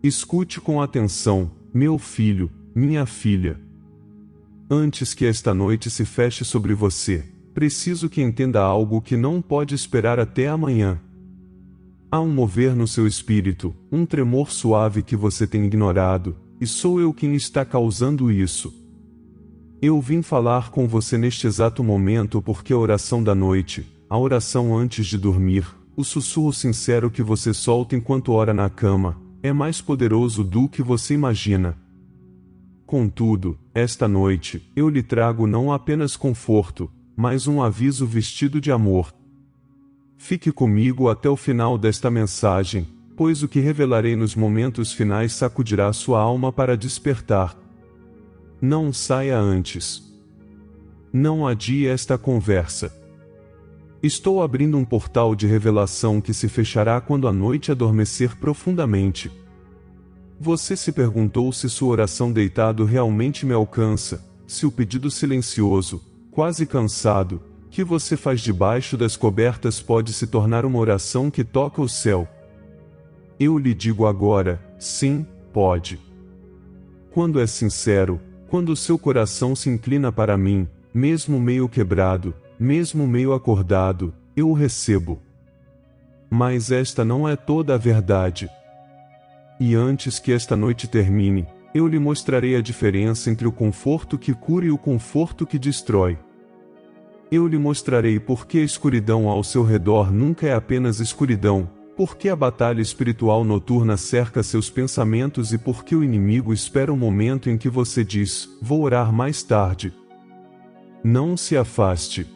Escute com atenção, meu filho, minha filha. Antes que esta noite se feche sobre você, preciso que entenda algo que não pode esperar até amanhã. Há um mover no seu espírito, um tremor suave que você tem ignorado, e sou eu quem está causando isso. Eu vim falar com você neste exato momento porque a oração da noite, a oração antes de dormir, o sussurro sincero que você solta enquanto ora na cama, é mais poderoso do que você imagina. Contudo, esta noite, eu lhe trago não apenas conforto, mas um aviso vestido de amor. Fique comigo até o final desta mensagem, pois o que revelarei nos momentos finais sacudirá sua alma para despertar. Não saia antes. Não adie esta conversa. Estou abrindo um portal de revelação que se fechará quando a noite adormecer profundamente. Você se perguntou se sua oração deitado realmente me alcança, se o pedido silencioso, quase cansado, que você faz debaixo das cobertas pode se tornar uma oração que toca o céu. Eu lhe digo agora, sim, pode. Quando é sincero, quando o seu coração se inclina para mim, mesmo meio quebrado, mesmo meio acordado, eu o recebo. Mas esta não é toda a verdade. E antes que esta noite termine, eu lhe mostrarei a diferença entre o conforto que cura e o conforto que destrói. Eu lhe mostrarei por que a escuridão ao seu redor nunca é apenas escuridão, por que a batalha espiritual noturna cerca seus pensamentos e por que o inimigo espera o momento em que você diz, vou orar mais tarde. Não se afaste.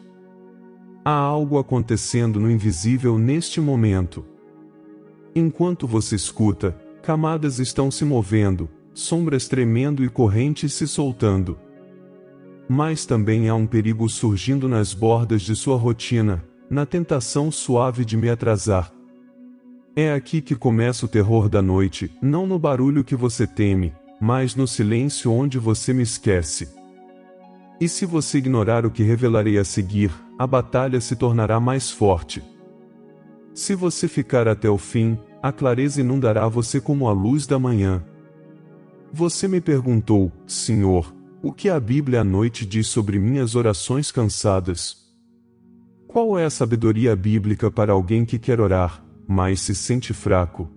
Há algo acontecendo no invisível neste momento. Enquanto você escuta, camadas estão se movendo, sombras tremendo e correntes se soltando. Mas também há um perigo surgindo nas bordas de sua rotina, na tentação suave de me atrasar. É aqui que começa o terror da noite, não no barulho que você teme, mas no silêncio onde você me esquece. E se você ignorar o que revelarei a seguir, a batalha se tornará mais forte. Se você ficar até o fim, a clareza inundará você como a luz da manhã. Você me perguntou, Senhor, o que a Bíblia à noite diz sobre minhas orações cansadas? Qual é a sabedoria bíblica para alguém que quer orar, mas se sente fraco?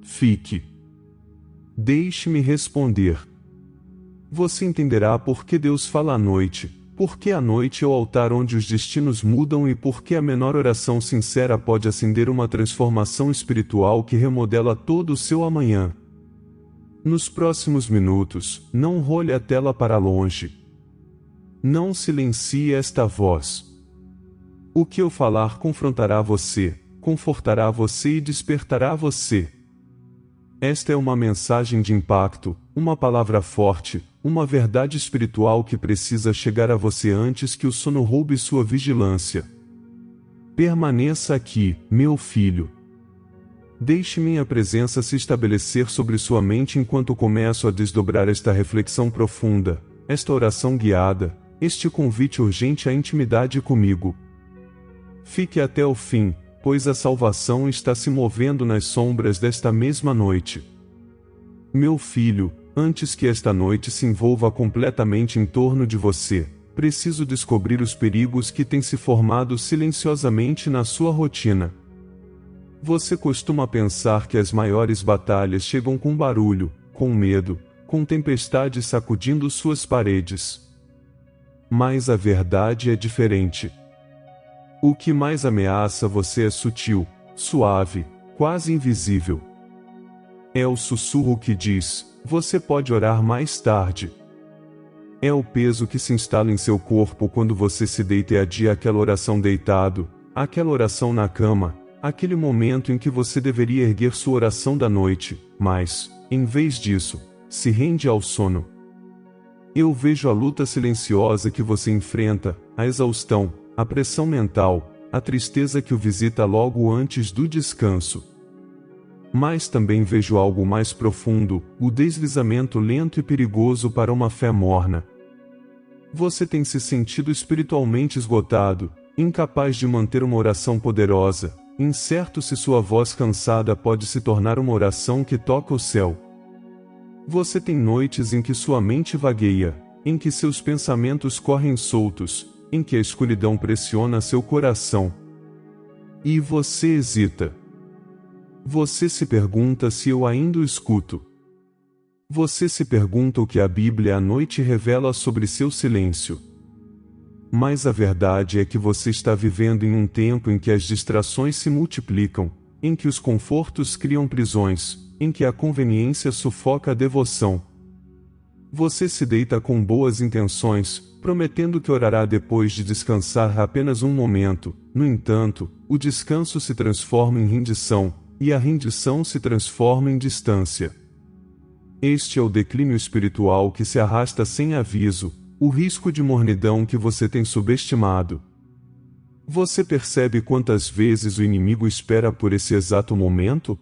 Fique. Deixe-me responder. Você entenderá por que Deus fala à noite, por que a noite é o altar onde os destinos mudam e por que a menor oração sincera pode acender uma transformação espiritual que remodela todo o seu amanhã. Nos próximos minutos, não role a tela para longe. Não silencie esta voz. O que eu falar confrontará você, confortará você e despertará você. Esta é uma mensagem de impacto, uma palavra forte, uma verdade espiritual que precisa chegar a você antes que o sono roube sua vigilância. Permaneça aqui, meu filho. Deixe minha presença se estabelecer sobre sua mente enquanto começo a desdobrar esta reflexão profunda, esta oração guiada, este convite urgente à intimidade comigo. Fique até o fim, pois a salvação está se movendo nas sombras desta mesma noite. Meu filho, antes que esta noite se envolva completamente em torno de você, preciso descobrir os perigos que têm se formado silenciosamente na sua rotina. Você costuma pensar que as maiores batalhas chegam com barulho, com medo, com tempestades sacudindo suas paredes. Mas a verdade é diferente. O que mais ameaça você é sutil, suave, quase invisível. É o sussurro que diz, você pode orar mais tarde. É o peso que se instala em seu corpo quando você se deita e adia aquela oração deitado, aquela oração na cama, aquele momento em que você deveria erguer sua oração da noite, mas, em vez disso, se rende ao sono. Eu vejo a luta silenciosa que você enfrenta, a exaustão, a pressão mental, a tristeza que o visita logo antes do descanso. Mas também vejo algo mais profundo, o deslizamento lento e perigoso para uma fé morna. Você tem se sentido espiritualmente esgotado, incapaz de manter uma oração poderosa, incerto se sua voz cansada pode se tornar uma oração que toca o céu. Você tem noites em que sua mente vagueia, em que seus pensamentos correm soltos, em que a escuridão pressiona seu coração. E você hesita. Você se pergunta se eu ainda o escuto. Você se pergunta o que a Bíblia à noite revela sobre seu silêncio. Mas a verdade é que você está vivendo em um tempo em que as distrações se multiplicam, em que os confortos criam prisões, em que a conveniência sufoca a devoção. Você se deita com boas intenções, prometendo que orará depois de descansar apenas um momento. No entanto, o descanso se transforma em rendição, e a rendição se transforma em distância. Este é o declínio espiritual que se arrasta sem aviso, o risco de mornidão que você tem subestimado. Você percebe quantas vezes o inimigo espera por esse exato momento?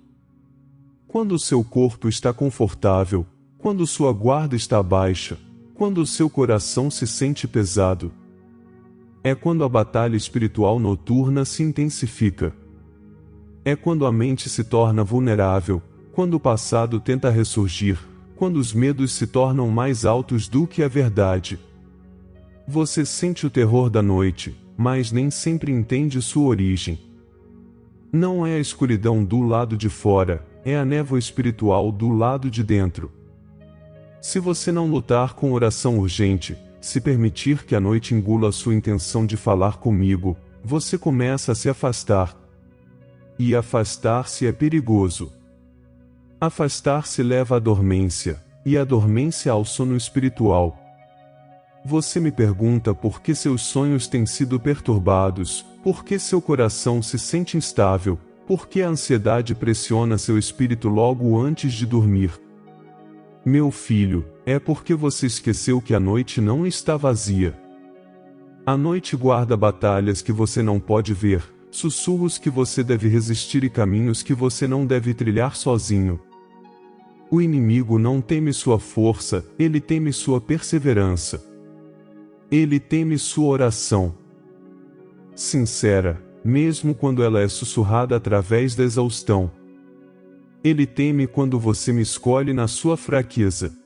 Quando o seu corpo está confortável, quando sua guarda está baixa, quando o seu coração se sente pesado. É quando a batalha espiritual noturna se intensifica. É quando a mente se torna vulnerável, quando o passado tenta ressurgir, quando os medos se tornam mais altos do que a verdade. Você sente o terror da noite, mas nem sempre entende sua origem. Não é a escuridão do lado de fora, é a névoa espiritual do lado de dentro. Se você não lutar com oração urgente, se permitir que a noite engula a sua intenção de falar comigo, você começa a se afastar. E afastar-se é perigoso. Afastar-se leva à dormência, e a dormência ao sono espiritual. Você me pergunta por que seus sonhos têm sido perturbados, por que seu coração se sente instável, por que a ansiedade pressiona seu espírito logo antes de dormir. Meu filho, é porque você esqueceu que a noite não está vazia. A noite guarda batalhas que você não pode ver, sussurros que você deve resistir e caminhos que você não deve trilhar sozinho. O inimigo não teme sua força, ele teme sua perseverança. Ele teme sua oração sincera, mesmo quando ela é sussurrada através da exaustão. Ele teme quando você me escolhe na sua fraqueza.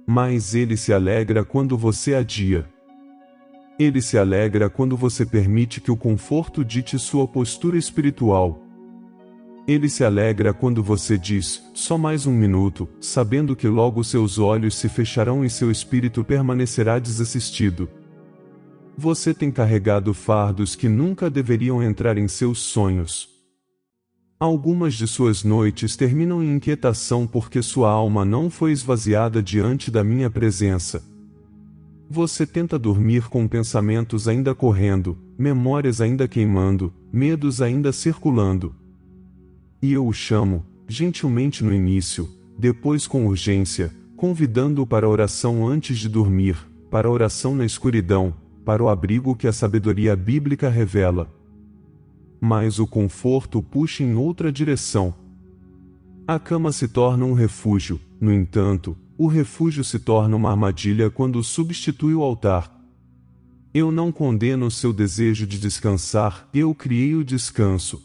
Mas ele se alegra quando você adia. Ele se alegra quando você permite que o conforto dite sua postura espiritual. Ele se alegra quando você diz, só mais um minuto, sabendo que logo seus olhos se fecharão e seu espírito permanecerá desassistido. Você tem carregado fardos que nunca deveriam entrar em seus sonhos. Algumas de suas noites terminam em inquietação porque sua alma não foi esvaziada diante da minha presença. Você tenta dormir com pensamentos ainda correndo, memórias ainda queimando, medos ainda circulando. E eu o chamo, gentilmente no início, depois com urgência, convidando-o para a oração antes de dormir, para a oração na escuridão, para o abrigo que a sabedoria bíblica revela. Mas o conforto puxa em outra direção. A cama se torna um refúgio, no entanto, o refúgio se torna uma armadilha quando substitui o altar. Eu não condeno seu desejo de descansar, eu criei o descanso.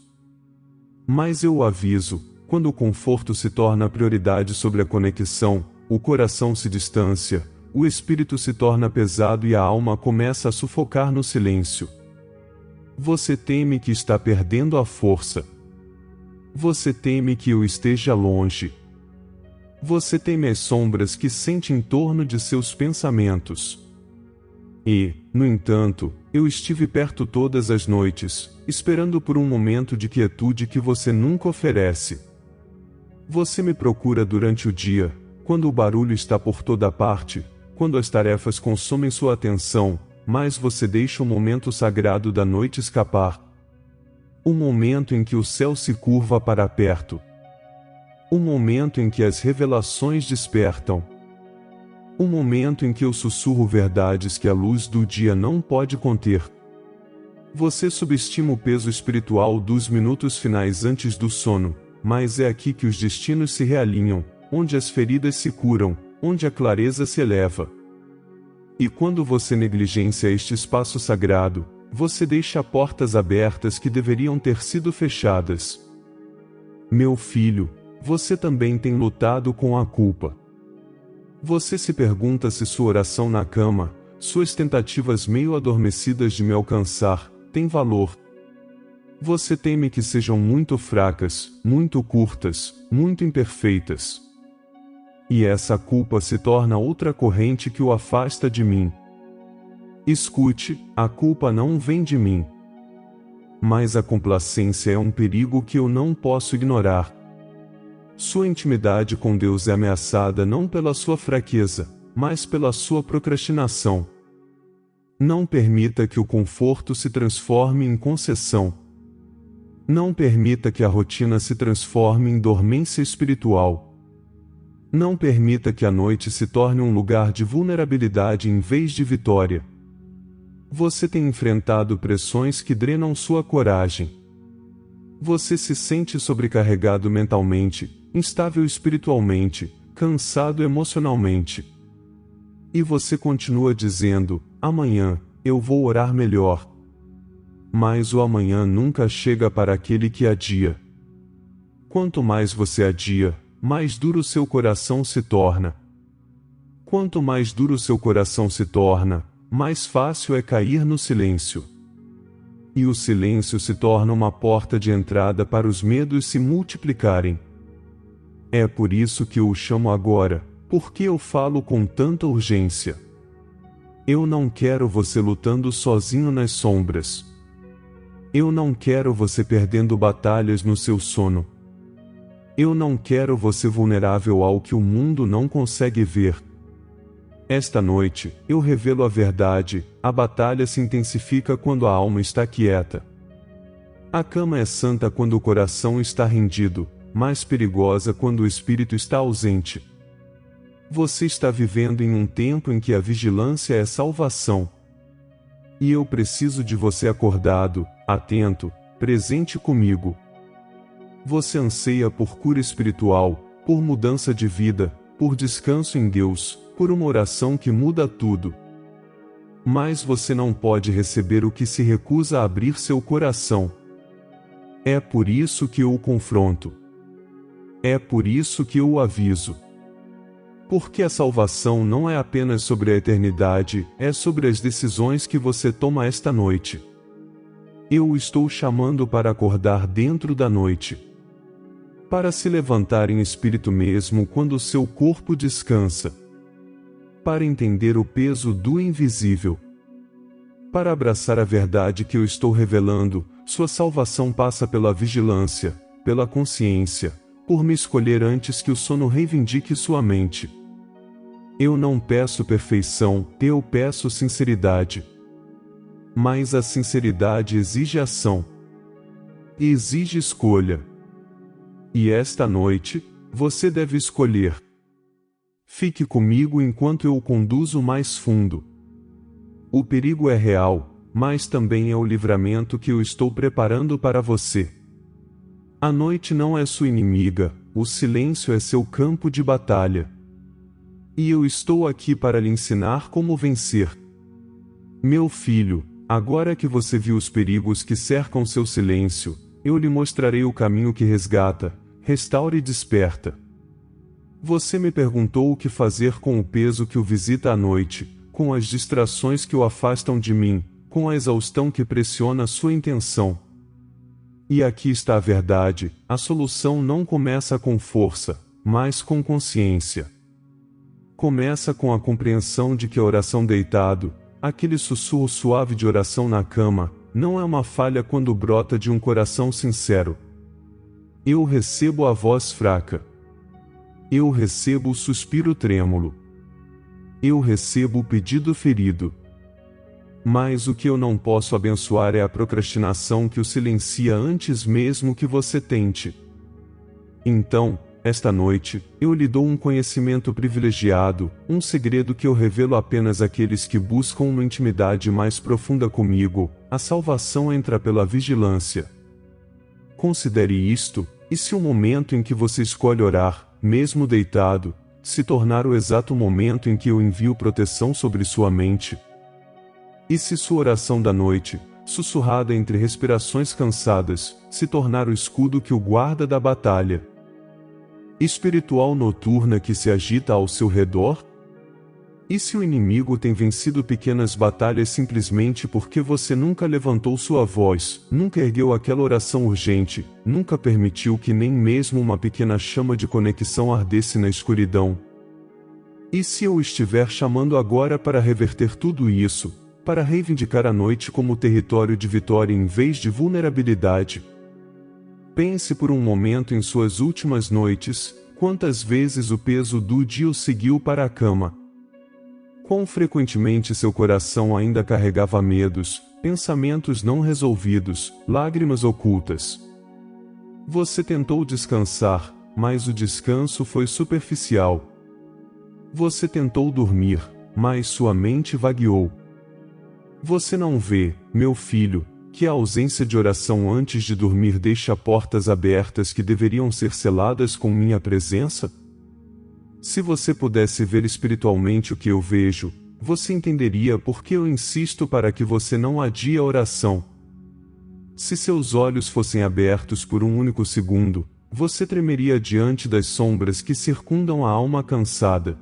Mas eu o aviso, quando o conforto se torna a prioridade sobre a conexão, o coração se distancia, o espírito se torna pesado e a alma começa a sufocar no silêncio. Você teme que está perdendo a força. Você teme que eu esteja longe. Você teme as sombras que sente em torno de seus pensamentos. E, no entanto, eu estive perto todas as noites, esperando por um momento de quietude que você nunca oferece. Você me procura durante o dia, quando o barulho está por toda parte, quando as tarefas consomem sua atenção, mas você deixa o momento sagrado da noite escapar. O momento em que o céu se curva para perto. O momento em que as revelações despertam. O momento em que eu sussurro verdades que a luz do dia não pode conter. Você subestima o peso espiritual dos minutos finais antes do sono, mas é aqui que os destinos se realinham, onde as feridas se curam, onde a clareza se eleva. E quando você negligencia este espaço sagrado, Você deixa portas abertas que deveriam ter sido fechadas. Meu filho, você também tem lutado com a culpa. Você se pergunta se sua oração na cama, suas tentativas meio adormecidas de me alcançar, têm valor. Você teme que sejam muito fracas, muito curtas, muito imperfeitas. E essa culpa se torna outra corrente que o afasta de mim. Escute, a culpa não vem de mim. Mas a complacência é um perigo que eu não posso ignorar. Sua intimidade com Deus é ameaçada não pela sua fraqueza, mas pela sua procrastinação. Não permita que o conforto se transforme em concessão. Não permita que a rotina se transforme em dormência espiritual. Não permita que a noite se torne um lugar de vulnerabilidade em vez de vitória. Você tem enfrentado pressões que drenam sua coragem. Você se sente sobrecarregado mentalmente, instável espiritualmente, cansado emocionalmente. E você continua dizendo: amanhã, eu vou orar melhor. Mas o amanhã nunca chega para aquele que adia. Quanto mais você adia, mais duro seu coração se torna. Quanto mais duro seu coração se torna, mais fácil é cair no silêncio. E o silêncio se torna uma porta de entrada para os medos se multiplicarem. É por isso que eu o chamo agora, porque eu falo com tanta urgência. Eu não quero você lutando sozinho nas sombras. Eu não quero você perdendo batalhas no seu sono. Eu não quero você vulnerável ao que o mundo não consegue ver. Esta noite, eu revelo a verdade: a batalha se intensifica quando a alma está quieta. A cama é santa quando o coração está rendido, mais perigosa quando o espírito está ausente. Você está vivendo em um tempo em que a vigilância é salvação. E eu preciso de você acordado, atento, presente comigo. Você anseia por cura espiritual, por mudança de vida, por descanso em Deus, por uma oração que muda tudo. Mas você não pode receber o que se recusa a abrir seu coração. É por isso que eu o confronto. É por isso que eu o aviso. Porque a salvação não é apenas sobre a eternidade, é sobre as decisões que você toma esta noite. Eu o estou chamando para acordar dentro da noite. Para se levantar em espírito mesmo quando o seu corpo descansa. Para entender o peso do invisível. Para abraçar a verdade que eu estou revelando, sua salvação passa pela vigilância, pela consciência, por me escolher antes que o sono reivindique sua mente. Eu não peço perfeição, eu peço sinceridade. Mas a sinceridade exige ação. E exige escolha. E esta noite, você deve escolher. Fique comigo enquanto eu o conduzo mais fundo. O perigo é real, mas também é o livramento que eu estou preparando para você. A noite não é sua inimiga, o silêncio é seu campo de batalha. E eu estou aqui para lhe ensinar como vencer. Meu filho, agora que você viu os perigos que cercam seu silêncio, eu lhe mostrarei o caminho que resgata, restaura e desperta. Você me perguntou o que fazer com o peso que o visita à noite, com as distrações que o afastam de mim, com a exaustão que pressiona sua intenção. E aqui está a verdade: a solução não começa com força, mas com consciência. Começa com a compreensão de que a oração deitado, aquele sussurro suave de oração na cama, não é uma falha quando brota de um coração sincero. Eu recebo a voz fraca. Eu recebo o suspiro trêmulo. Eu recebo o pedido ferido. Mas o que eu não posso abençoar é a procrastinação que o silencia antes mesmo que você tente. Então, esta noite, eu lhe dou um conhecimento privilegiado, um segredo que eu revelo apenas àqueles que buscam uma intimidade mais profunda comigo: a salvação entra pela vigilância. Considere isto, e se o momento em que você escolhe orar, mesmo deitado, se tornar o exato momento em que eu envio proteção sobre sua mente? E se sua oração da noite, sussurrada entre respirações cansadas, se tornar o escudo que o guarda da batalha espiritual noturna que se agita ao seu redor? E se o inimigo tem vencido pequenas batalhas simplesmente porque você nunca levantou sua voz, nunca ergueu aquela oração urgente, nunca permitiu que nem mesmo uma pequena chama de conexão ardesse na escuridão? E se eu estiver chamando agora para reverter tudo isso, para reivindicar a noite como território de vitória em vez de vulnerabilidade? Pense por um momento em suas últimas noites, quantas vezes o peso do dia o seguiu para a cama. Quão frequentemente seu coração ainda carregava medos, pensamentos não resolvidos, lágrimas ocultas. Você tentou descansar, mas o descanso foi superficial. Você tentou dormir, mas sua mente vagueou. Você não vê, meu filho, que a ausência de oração antes de dormir deixa portas abertas que deveriam ser seladas com minha presença? Se você pudesse ver espiritualmente o que eu vejo, você entenderia por que eu insisto para que você não adie a oração. Se seus olhos fossem abertos por um único segundo, você tremeria diante das sombras que circundam a alma cansada.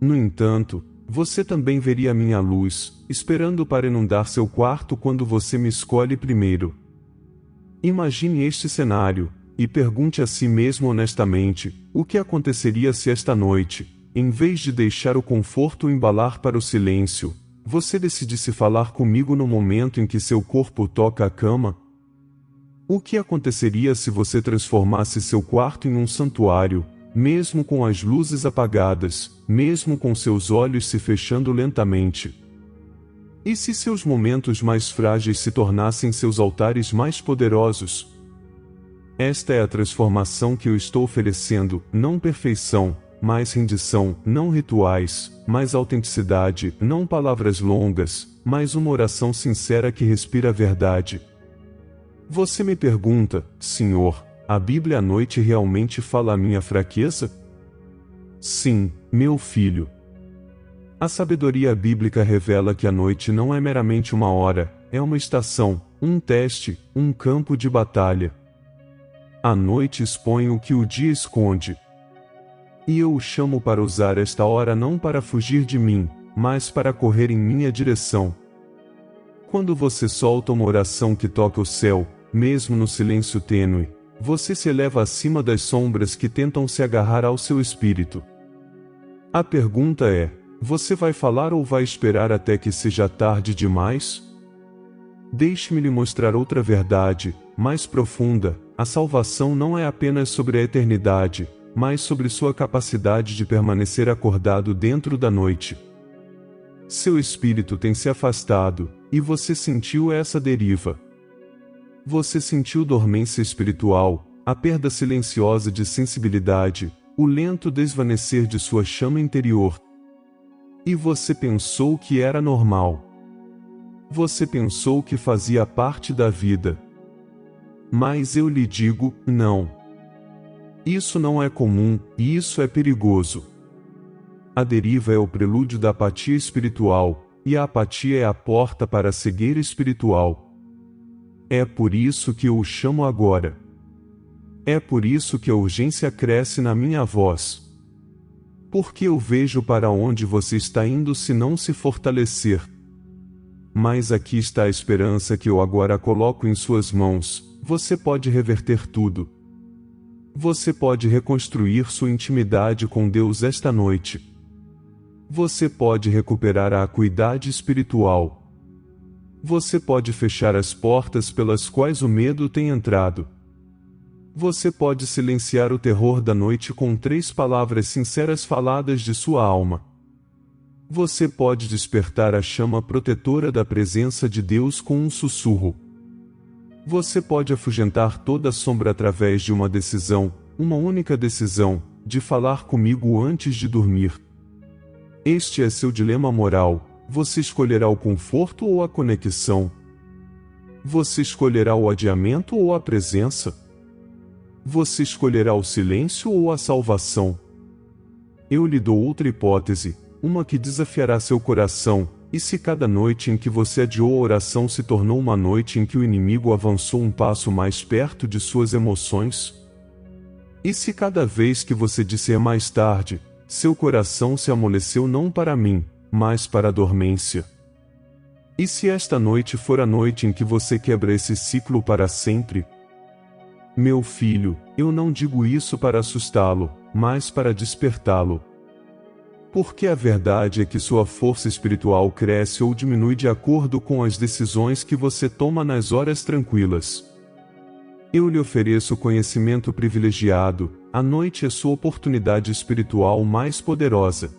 No entanto, você também veria minha luz, esperando para inundar seu quarto quando você me escolhe primeiro. Imagine este cenário, e pergunte a si mesmo honestamente, o que aconteceria se esta noite, em vez de deixar o conforto embalar para o silêncio, você decidisse falar comigo no momento em que seu corpo toca a cama? O que aconteceria se você transformasse seu quarto em um santuário, mesmo com as luzes apagadas, mesmo com seus olhos se fechando lentamente? E se seus momentos mais frágeis se tornassem seus altares mais poderosos? Esta é a transformação que eu estou oferecendo, não perfeição, mais rendição, não rituais, mais autenticidade, não palavras longas, mas uma oração sincera que respira a verdade. Você me pergunta, Senhor, a Bíblia à noite realmente fala a minha fraqueza? Sim, meu filho. A sabedoria bíblica revela que a noite não é meramente uma hora, é uma estação, um teste, um campo de batalha. A noite expõe o que o dia esconde. E eu o chamo para usar esta hora não para fugir de mim, mas para correr em minha direção. Quando você solta uma oração que toca o céu, mesmo no silêncio tênue, você se eleva acima das sombras que tentam se agarrar ao seu espírito. A pergunta é: você vai falar ou vai esperar até que seja tarde demais? Deixe-me lhe mostrar outra verdade, mais profunda. A salvação não é apenas sobre a eternidade, mas sobre sua capacidade de permanecer acordado dentro da noite. Seu espírito tem se afastado, e você sentiu essa deriva. Você sentiu dormência espiritual, a perda silenciosa de sensibilidade, o lento desvanecer de sua chama interior. E você pensou que era normal. Você pensou que fazia parte da vida. Mas eu lhe digo, não. Isso não é comum, e isso é perigoso. A deriva é o prelúdio da apatia espiritual, e a apatia é a porta para a cegueira espiritual. É por isso que eu o chamo agora. É por isso que a urgência cresce na minha voz. Porque eu vejo para onde você está indo se não se fortalecer. Mas aqui está a esperança que eu agora coloco em suas mãos. Você pode reverter tudo. Você pode reconstruir sua intimidade com Deus esta noite. Você pode recuperar a acuidade espiritual. Você pode fechar as portas pelas quais o medo tem entrado. Você pode silenciar o terror da noite com 3 palavras sinceras faladas de sua alma. Você pode despertar a chama protetora da presença de Deus com um sussurro. Você pode afugentar toda sombra através de uma decisão, uma única decisão, de falar comigo antes de dormir. Este é seu dilema moral. Você escolherá o conforto ou a conexão? Você escolherá o adiamento ou a presença? Você escolherá o silêncio ou a salvação? Eu lhe dou outra hipótese, uma que desafiará seu coração, E se cada noite em que você adiou a oração se tornou uma noite em que o inimigo avançou um passo mais perto de suas emoções? E se cada vez que você disse mais tarde, seu coração se amoleceu não para mim, mas para a dormência? E se esta noite for a noite em que você quebra esse ciclo para sempre? Meu filho, eu não digo isso para assustá-lo, mas para despertá-lo. Porque a verdade é que sua força espiritual cresce ou diminui de acordo com as decisões que você toma nas horas tranquilas. Eu lhe ofereço conhecimento privilegiado, a noite é sua oportunidade espiritual mais poderosa.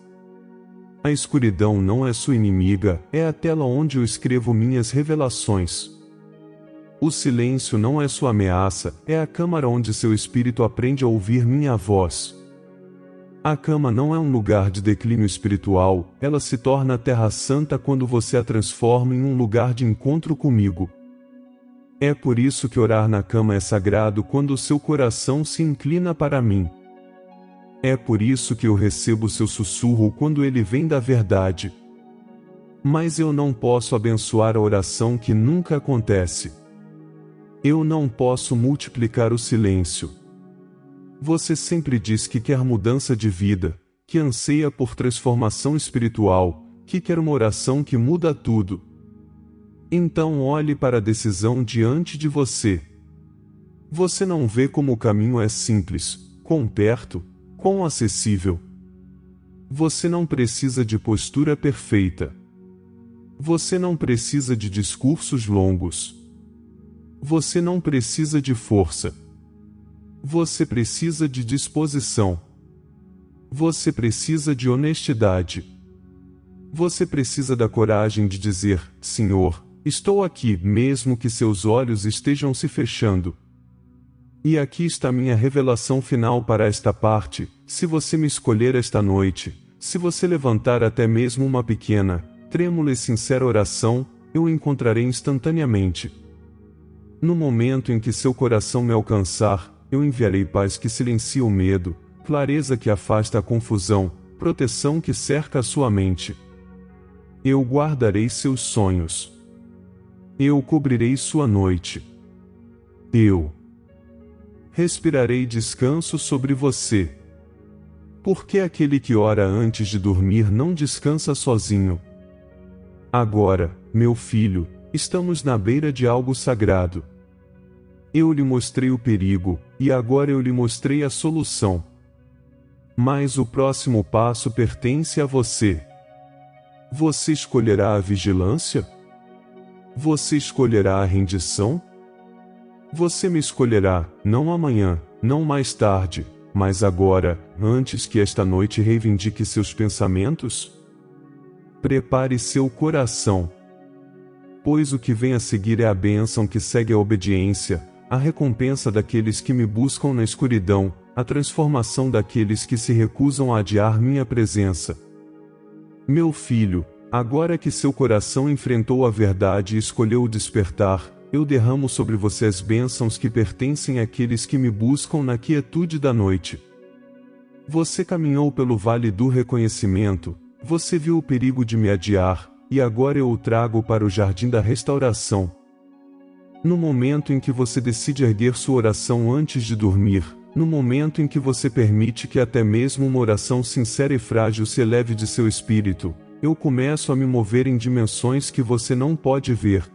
A escuridão não é sua inimiga, é a tela onde eu escrevo minhas revelações. O silêncio não é sua ameaça, é a câmara onde seu espírito aprende a ouvir minha voz. A cama não é um lugar de declínio espiritual, ela se torna a terra santa quando você a transforma em um lugar de encontro comigo. É por isso que orar na cama é sagrado quando o seu coração se inclina para mim. É por isso que eu recebo seu sussurro quando ele vem da verdade. Mas eu não posso abençoar a oração que nunca acontece. Eu não posso multiplicar o silêncio. Você sempre diz que quer mudança de vida, que anseia por transformação espiritual, que quer uma oração que muda tudo. Então olhe para a decisão diante de você. Você não vê como o caminho é simples, quão perto, quão acessível. Você não precisa de postura perfeita. Você não precisa de discursos longos. Você não precisa de força. Você precisa de disposição. Você precisa de honestidade. Você precisa da coragem de dizer: Senhor, estou aqui, mesmo que seus olhos estejam se fechando. E aqui está minha revelação final para esta parte: se você me escolher esta noite, se você levantar até mesmo uma pequena, trêmula e sincera oração, eu o encontrarei instantaneamente. No momento em que seu coração me alcançar, eu enviarei paz que silencia o medo, clareza que afasta a confusão, proteção que cerca a sua mente. Eu guardarei seus sonhos. Eu cobrirei sua noite. Eu respirarei descanso sobre você. Porque aquele que ora antes de dormir não descansa sozinho. Agora, meu filho, estamos na beira de algo sagrado. Eu lhe mostrei o perigo, e agora eu lhe mostrei a solução. Mas o próximo passo pertence a você. Você escolherá a vigilância? Você escolherá a rendição? Você me escolherá, não amanhã, não mais tarde, mas agora, antes que esta noite reivindique seus pensamentos? Prepare seu coração. Pois o que vem a seguir é a bênção que segue a obediência, a recompensa daqueles que me buscam na escuridão, a transformação daqueles que se recusam a adiar minha presença. Meu filho, agora que seu coração enfrentou a verdade e escolheu o despertar, eu derramo sobre você as bênçãos que pertencem àqueles que me buscam na quietude da noite. Você caminhou pelo vale do reconhecimento, você viu o perigo de me adiar, e agora eu o trago para o jardim da restauração. No momento em que você decide erguer sua oração antes de dormir, no momento em que você permite que até mesmo uma oração sincera e frágil se eleve de seu espírito, eu começo a me mover em dimensões que você não pode ver.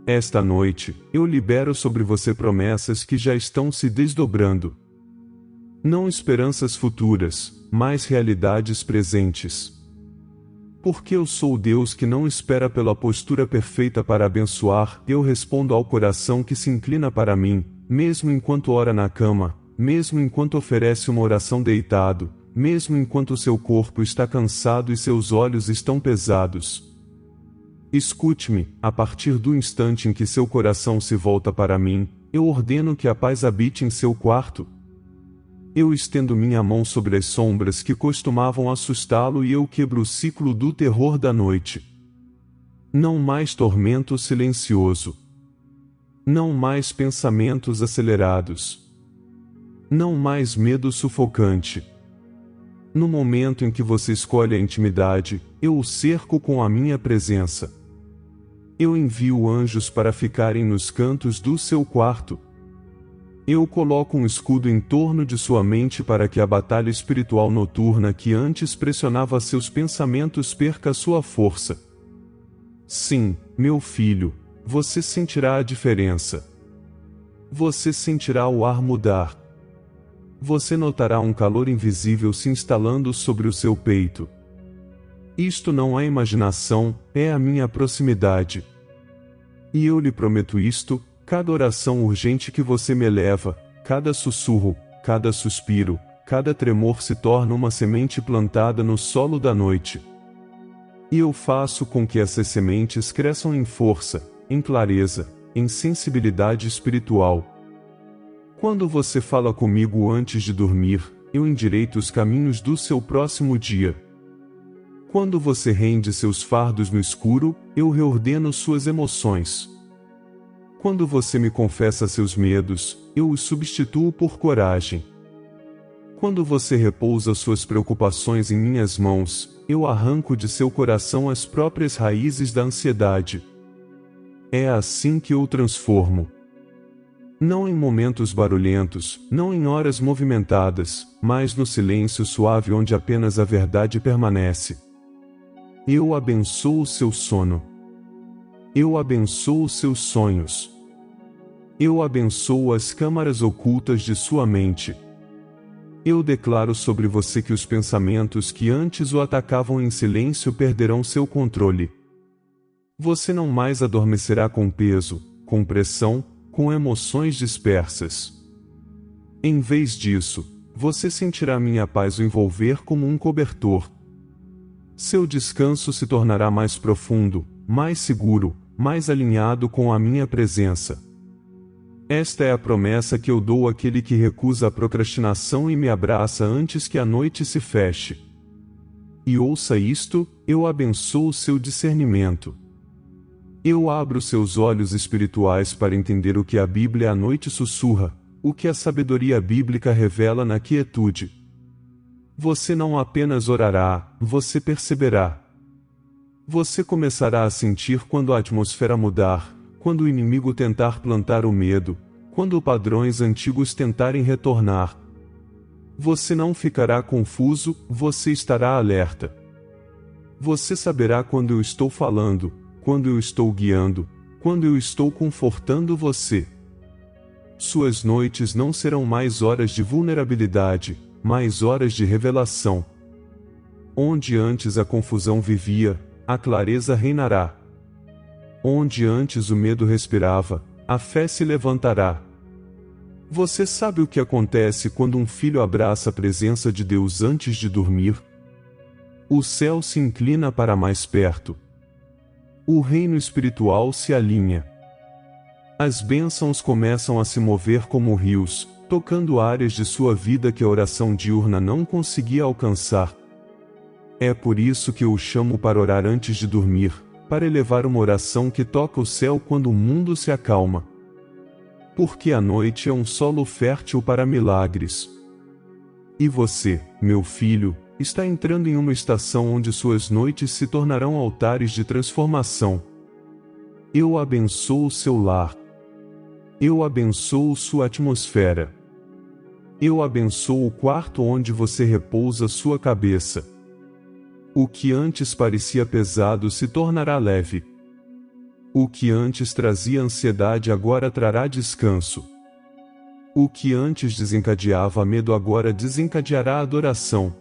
Esta noite, eu libero sobre você promessas que já estão se desdobrando. Não esperanças futuras, mas realidades presentes. Porque eu sou o Deus que não espera pela postura perfeita para abençoar, eu respondo ao coração que se inclina para mim, mesmo enquanto ora na cama, mesmo enquanto oferece uma oração deitado, mesmo enquanto seu corpo está cansado e seus olhos estão pesados. Escute-me, a partir do instante em que seu coração se volta para mim, eu ordeno que a paz habite em seu quarto. Eu estendo minha mão sobre as sombras que costumavam assustá-lo e eu quebro o ciclo do terror da noite. Não mais tormento silencioso. Não mais pensamentos acelerados. Não mais medo sufocante. No momento em que você escolhe a intimidade, eu o cerco com a minha presença. Eu envio anjos para ficarem nos cantos do seu quarto. Eu coloco um escudo em torno de sua mente para que a batalha espiritual noturna que antes pressionava seus pensamentos perca sua força. Sim, meu filho, você sentirá a diferença. Você sentirá o ar mudar. Você notará um calor invisível se instalando sobre o seu peito. Isto não é imaginação, é a minha proximidade. E eu lhe prometo isto: cada oração urgente que você me eleva, cada sussurro, cada suspiro, cada tremor se torna uma semente plantada no solo da noite. E eu faço com que essas sementes cresçam em força, em clareza, em sensibilidade espiritual. Quando você fala comigo antes de dormir, eu endireito os caminhos do seu próximo dia. Quando você rende seus fardos no escuro, eu reordeno suas emoções. Quando você me confessa seus medos, eu os substituo por coragem. Quando você repousa suas preocupações em minhas mãos, eu arranco de seu coração as próprias raízes da ansiedade. É assim que eu transformo. Não em momentos barulhentos, não em horas movimentadas, mas no silêncio suave onde apenas a verdade permanece. Eu abençoo seu sono. Eu abençoo seus sonhos. Eu abençoo as câmaras ocultas de sua mente. Eu declaro sobre você que os pensamentos que antes o atacavam em silêncio perderão seu controle. Você não mais adormecerá com peso, com pressão, com emoções dispersas. Em vez disso, você sentirá minha paz o envolver como um cobertor. Seu descanso se tornará mais profundo, mais seguro, mais alinhado com a minha presença. Esta é a promessa que eu dou àquele que recusa a procrastinação e me abraça antes que a noite se feche. E ouça isto: eu abençoo seu discernimento. Eu abro seus olhos espirituais para entender o que a Bíblia à noite sussurra, o que a sabedoria bíblica revela na quietude. Você não apenas orará, você perceberá. Você começará a sentir quando a atmosfera mudar, quando o inimigo tentar plantar o medo, quando padrões antigos tentarem retornar. Você não ficará confuso, você estará alerta. Você saberá quando eu estou falando, quando eu estou guiando, quando eu estou confortando você. Suas noites não serão mais horas de vulnerabilidade, mas horas de revelação. Onde antes a confusão vivia, a clareza reinará. Onde antes o medo respirava, a fé se levantará. Você sabe o que acontece quando um filho abraça a presença de Deus antes de dormir? O céu se inclina para mais perto. O reino espiritual se alinha. As bênçãos começam a se mover como rios, tocando áreas de sua vida que a oração diurna não conseguia alcançar. É por isso que eu o chamo para orar antes de dormir, para elevar uma oração que toca o céu quando o mundo se acalma. Porque a noite é um solo fértil para milagres. E você, meu filho, está entrando em uma estação onde suas noites se tornarão altares de transformação. Eu abençoo seu lar. Eu abençoo sua atmosfera. Eu abençoo o quarto onde você repousa sua cabeça. O que antes parecia pesado se tornará leve. O que antes trazia ansiedade agora trará descanso. O que antes desencadeava medo agora desencadeará adoração.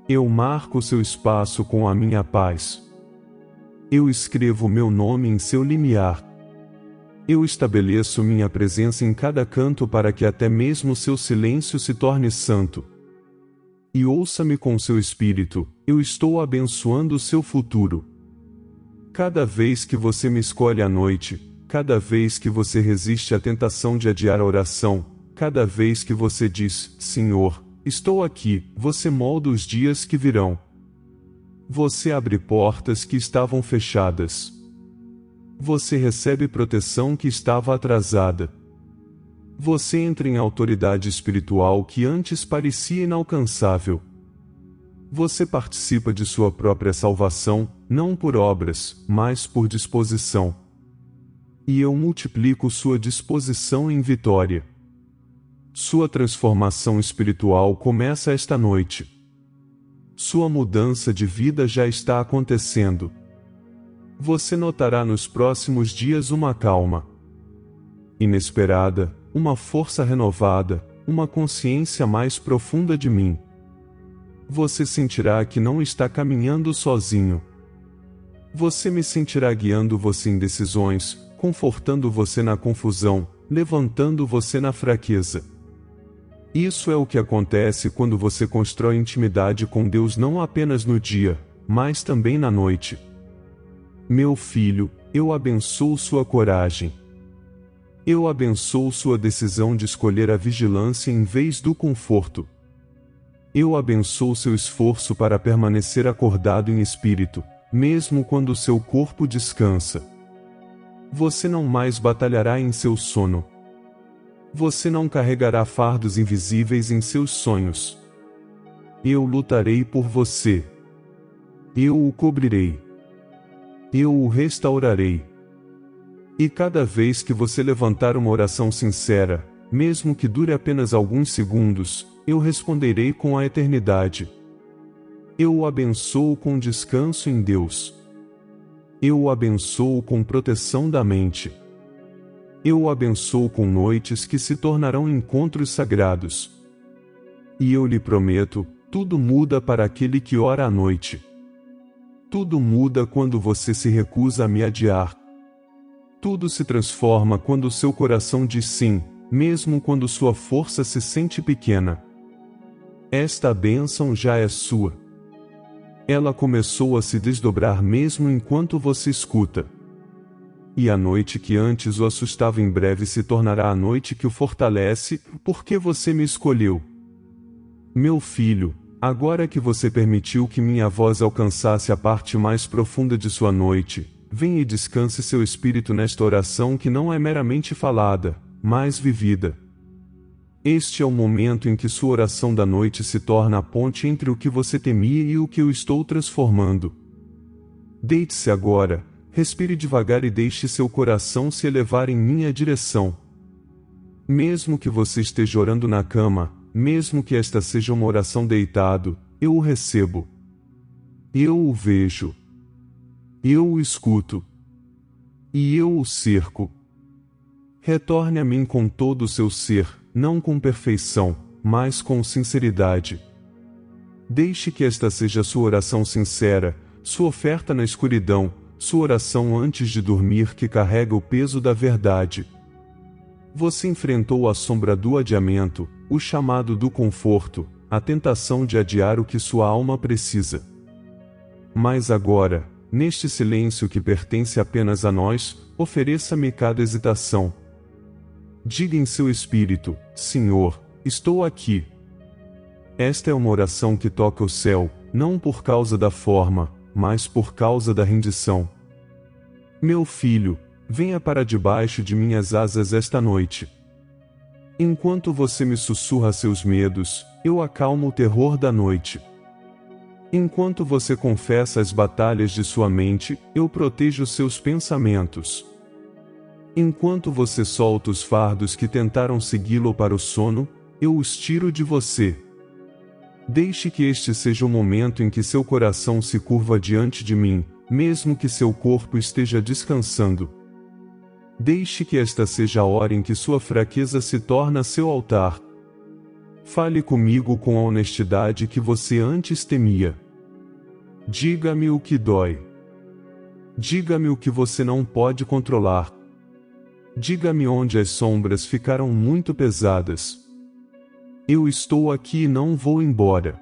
Eu marco seu espaço com a minha paz. Eu escrevo meu nome em seu limiar. Eu estabeleço minha presença em cada canto para que até mesmo seu silêncio se torne santo. E ouça-me com seu espírito, eu estou abençoando o seu futuro. Cada vez que você me escolhe à noite, cada vez que você resiste à tentação de adiar a oração, cada vez que você diz, Senhor, estou aqui, você molda os dias que virão. Você abre portas que estavam fechadas. Você recebe proteção que estava atrasada. Você entra em autoridade espiritual que antes parecia inalcançável. Você participa de sua própria salvação, não por obras, mas por disposição. E eu multiplico sua disposição em vitória. Sua transformação espiritual começa esta noite. Sua mudança de vida já está acontecendo. Você notará nos próximos dias uma calma inesperada, uma força renovada, uma consciência mais profunda de mim. Você sentirá que não está caminhando sozinho. Você me sentirá guiando você em decisões, confortando você na confusão, levantando você na fraqueza. Isso é o que acontece quando você constrói intimidade com Deus não apenas no dia, mas também na noite. Meu filho, eu abençoo sua coragem. Eu abençoo sua decisão de escolher a vigilância em vez do conforto. Eu abençoo seu esforço para permanecer acordado em espírito, mesmo quando seu corpo descansa. Você não mais batalhará em seu sono. Você não carregará fardos invisíveis em seus sonhos. Eu lutarei por você. Eu o cobrirei. Eu o restaurarei. E cada vez que você levantar uma oração sincera, mesmo que dure apenas alguns segundos, eu responderei com a eternidade. Eu o abençoo com descanso em Deus. Eu o abençoo com proteção da mente. Eu o abençoo com noites que se tornarão encontros sagrados. E eu lhe prometo, tudo muda para aquele que ora à noite. Tudo muda quando você se recusa a me adiar. Tudo se transforma quando seu coração diz sim, mesmo quando sua força se sente pequena. Esta bênção já é sua. Ela começou a se desdobrar mesmo enquanto você escuta. E a noite que antes o assustava em breve se tornará a noite que o fortalece, porque você me escolheu. Meu filho, agora que você permitiu que minha voz alcançasse a parte mais profunda de sua noite, venha e descanse seu espírito nesta oração que não é meramente falada, mas vivida. Este é o momento em que sua oração da noite se torna a ponte entre o que você temia e o que eu estou transformando. Deite-se agora, respire devagar e deixe seu coração se elevar em minha direção. Mesmo que você esteja orando na cama, mesmo que esta seja uma oração deitado, eu o recebo. Eu o vejo. Eu o escuto. E eu o cerco. Retorne a mim com todo o seu ser, não com perfeição, mas com sinceridade. Deixe que esta seja sua oração sincera, sua oferta na escuridão, sua oração antes de dormir que carrega o peso da verdade. Você enfrentou a sombra do adiamento, o chamado do conforto, a tentação de adiar o que sua alma precisa. Mas agora, neste silêncio que pertence apenas a nós, ofereça-me cada hesitação. Diga em seu espírito, Senhor, estou aqui. Esta é uma oração que toca o céu, não por causa da forma, mas por causa da rendição. Meu filho, venha para debaixo de minhas asas esta noite. Enquanto você me sussurra seus medos, eu acalmo o terror da noite. Enquanto você confessa as batalhas de sua mente, eu protejo seus pensamentos. Enquanto você solta os fardos que tentaram segui-lo para o sono, eu os tiro de você. Deixe que este seja o momento em que seu coração se curva diante de mim, mesmo que seu corpo esteja descansando. Deixe que esta seja a hora em que sua fraqueza se torna seu altar. Fale comigo com a honestidade que você antes temia. Diga-me o que dói. Diga-me o que você não pode controlar. Diga-me onde as sombras ficaram muito pesadas. Eu estou aqui e não vou embora.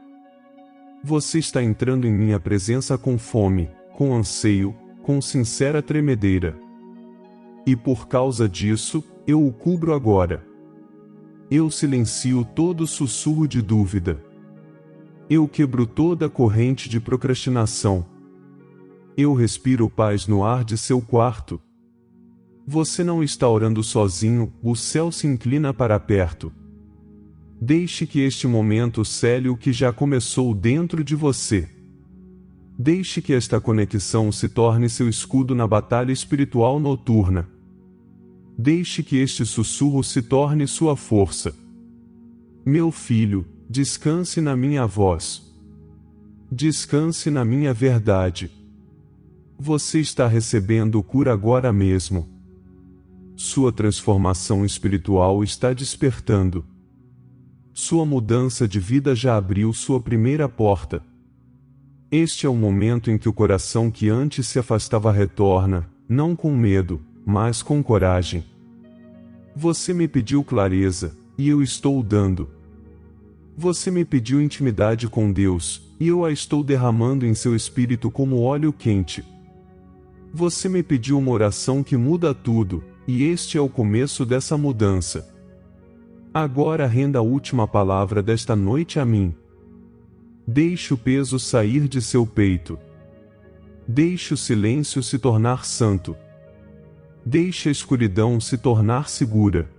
Você está entrando em minha presença com fome, com anseio, com sincera tremedeira. E por causa disso, eu o cubro agora. Eu silencio todo sussurro de dúvida. Eu quebro toda corrente de procrastinação. Eu respiro paz no ar de seu quarto. Você não está orando sozinho, o céu se inclina para perto. Deixe que este momento cele o que já começou dentro de você. Deixe que esta conexão se torne seu escudo na batalha espiritual noturna. Deixe que este sussurro se torne sua força. Meu filho, descanse na minha voz. Descanse na minha verdade. Você está recebendo cura agora mesmo. Sua transformação espiritual está despertando. Sua mudança de vida já abriu sua primeira porta. Este é o momento em que o coração que antes se afastava retorna, não com medo, mas com coragem. Você me pediu clareza, e eu estou dando. Você me pediu intimidade com Deus, e eu a estou derramando em seu espírito como óleo quente. Você me pediu uma oração que muda tudo, e este é o começo dessa mudança. Agora renda a última palavra desta noite a mim. Deixe o peso sair de seu peito. Deixe o silêncio se tornar santo. Deixe a escuridão se tornar segura.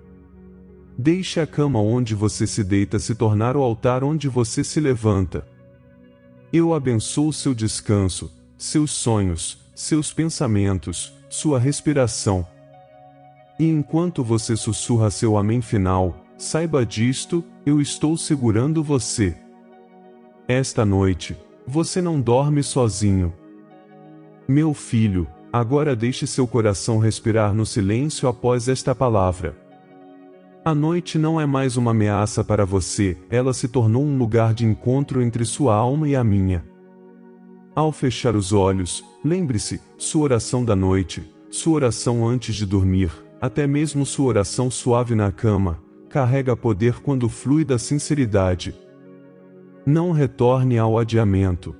Deixe a cama onde você se deita se tornar o altar onde você se levanta. Eu abençoo seu descanso, seus sonhos, seus pensamentos, sua respiração. E enquanto você sussurra seu amém final, saiba disto, eu estou segurando você. Esta noite, você não dorme sozinho. Meu filho, agora deixe seu coração respirar no silêncio após esta palavra. A noite não é mais uma ameaça para você, ela se tornou um lugar de encontro entre sua alma e a minha. Ao fechar os olhos, lembre-se, sua oração da noite, sua oração antes de dormir, até mesmo sua oração suave na cama, carrega poder quando flui da sinceridade. Não retorne ao adiamento.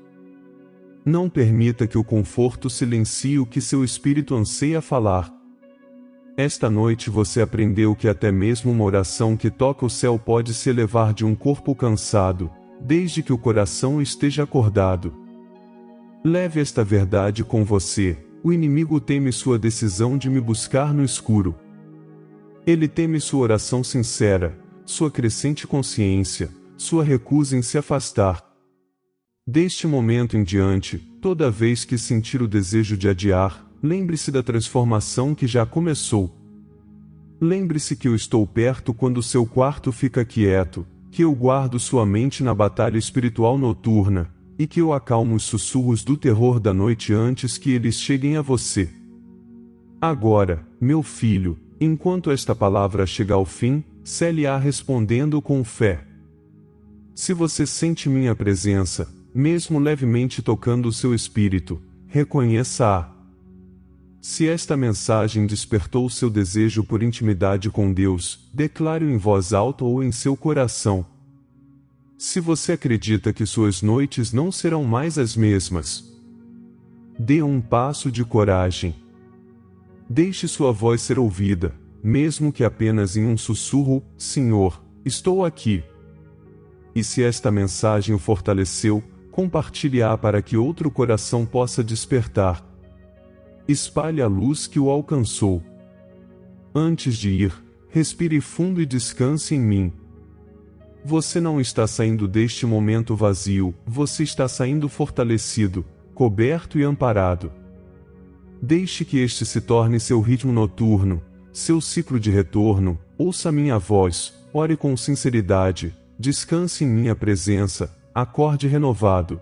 Não permita que o conforto silencie o que seu espírito anseia falar. Esta noite você aprendeu que até mesmo uma oração que toca o céu pode se elevar de um corpo cansado, desde que o coração esteja acordado. Leve esta verdade com você, o inimigo teme sua decisão de me buscar no escuro. Ele teme sua oração sincera, sua crescente consciência, sua recusa em se afastar. Deste momento em diante, toda vez que sentir o desejo de adiar, lembre-se da transformação que já começou. Lembre-se que eu estou perto quando seu quarto fica quieto, que eu guardo sua mente na batalha espiritual noturna, e que eu acalmo os sussurros do terror da noite antes que eles cheguem a você. Agora, meu filho, enquanto esta palavra chega ao fim, cele-a respondendo com fé. Se você sente minha presença, mesmo levemente tocando o seu espírito, reconheça-a. Se esta mensagem despertou seu desejo por intimidade com Deus, declare-o em voz alta ou em seu coração. Se você acredita que suas noites não serão mais as mesmas, dê um passo de coragem. Deixe sua voz ser ouvida, mesmo que apenas em um sussurro: Senhor, estou aqui. E se esta mensagem o fortaleceu, compartilhe-a para que outro coração possa despertar. Espalhe a luz que o alcançou. Antes de ir, respire fundo e descanse em mim. Você não está saindo deste momento vazio, você está saindo fortalecido, coberto e amparado. Deixe que este se torne seu ritmo noturno, seu ciclo de retorno. Ouça minha voz, ore com sinceridade, descanse em minha presença, acorde renovado.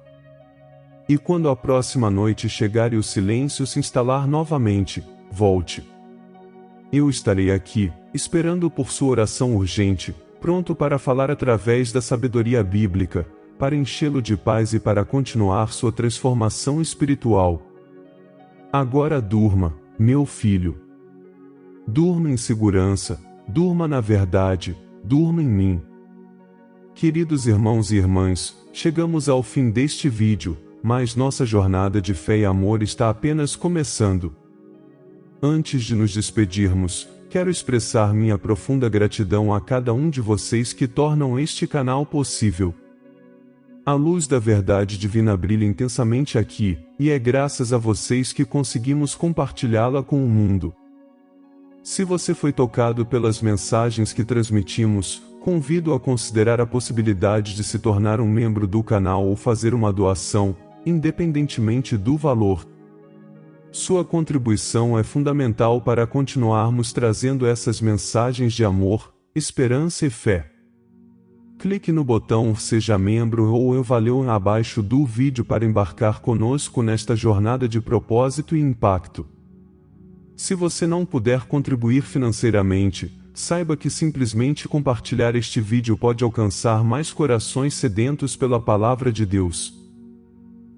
E quando a próxima noite chegar e o silêncio se instalar novamente, volte. Eu estarei aqui, esperando por sua oração urgente, pronto para falar através da sabedoria bíblica, para enchê-lo de paz e para continuar sua transformação espiritual. Agora durma, meu filho. Durma em segurança, durma na verdade, durma em mim. Queridos irmãos e irmãs, chegamos ao fim deste vídeo, mas nossa jornada de fé e amor está apenas começando. Antes de nos despedirmos, quero expressar minha profunda gratidão a cada um de vocês que tornam este canal possível. A luz da verdade divina brilha intensamente aqui, e é graças a vocês que conseguimos compartilhá-la com o mundo. Se você foi tocado pelas mensagens que transmitimos, Convido a considerar a possibilidade de se tornar um membro do canal ou fazer uma doação, independentemente do valor. Sua contribuição é fundamental para continuarmos trazendo essas mensagens de amor, esperança e fé. Clique no botão Seja Membro ou valeu abaixo do vídeo para embarcar conosco nesta jornada de propósito e impacto. Se você não puder contribuir financeiramente, saiba que simplesmente compartilhar este vídeo pode alcançar mais corações sedentos pela palavra de Deus.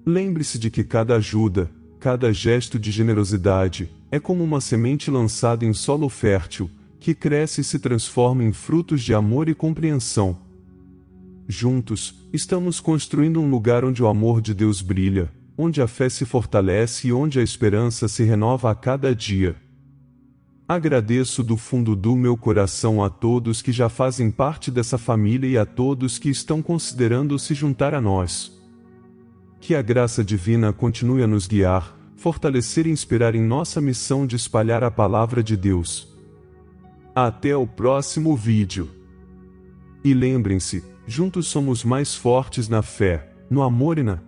Lembre-se de que cada ajuda, cada gesto de generosidade, é como uma semente lançada em solo fértil, que cresce e se transforma em frutos de amor e compreensão. Juntos, estamos construindo um lugar onde o amor de Deus brilha, onde a fé se fortalece e onde a esperança se renova a cada dia. Agradeço do fundo do meu coração a todos que já fazem parte dessa família e a todos que estão considerando se juntar a nós. Que a graça divina continue a nos guiar, fortalecer e inspirar em nossa missão de espalhar a palavra de Deus. Até o próximo vídeo. E lembrem-se, juntos somos mais fortes na fé, no amor e na